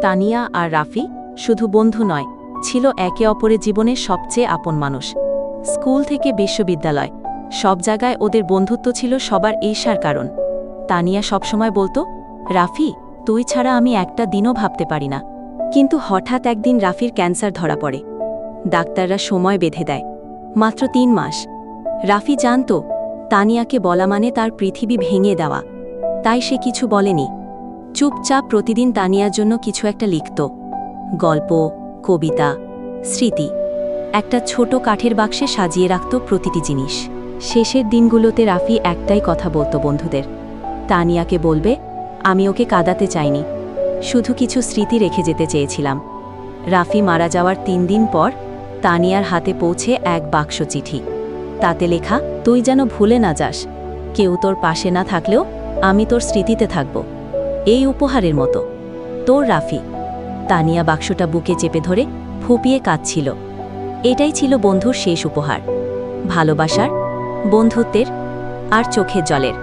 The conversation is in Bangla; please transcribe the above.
তানিয়া আর রাফি শুধু বন্ধু নয়, ছিল একে অপরের জীবনের সবচেয়ে আপন মানুষ। স্কুল থেকে বিশ্ববিদ্যালয়, সব জায়গায় ওদের বন্ধুত্ব ছিল সবার ঈর্ষার কারণ। তানিয়া সবসময় বলতো, রাফি, তুই ছাড়া আমি একটা দিনও ভাবতে পারি না। কিন্তু হঠাৎ একদিন রাফির ক্যান্সার ধরা পড়ে। ডাক্তাররা সময় বেঁধে দেয়, মাত্র ৩ মাস। রাফি জানত তানিয়াকে বলা মানে তার পৃথিবী ভেঙে দেওয়া, তাই সে কিছু বলেনি। চুপচাপ প্রতিদিন তানিয়ার জন্য কিছু একটা লিখত, গল্প, কবিতা, স্মৃতি। একটা ছোট কাঠের বাক্সে সাজিয়ে রাখত প্রতিটি জিনিস। শেষের দিনগুলোতে রাফি একটাই কথা বলতো বন্ধুদের, তানিয়াকে বলবে, আমি ওকে কাঁদাতে চাইনি, শুধু কিছু স্মৃতি রেখে যেতে চেয়েছিলাম। রাফি মারা যাওয়ার ৩ দিন পর তানিয়ার হাতে পৌঁছে এক বাক্স চিঠি। তাতে লেখা, তুই যেন ভুলে না যাস, কেউ তোর পাশে না থাকলেও আমি তোর স্মৃতিতে থাকব, এই উপহারের মতো, তোর রাফি। তানিয়া বাক্সটা বুকে চেপে ধরে ফুপিয়ে কাঁদছিল। এটাই ছিল বন্ধুর শেষ উপহার, ভালোবাসার, বন্ধুত্বের আর চোখের জলের।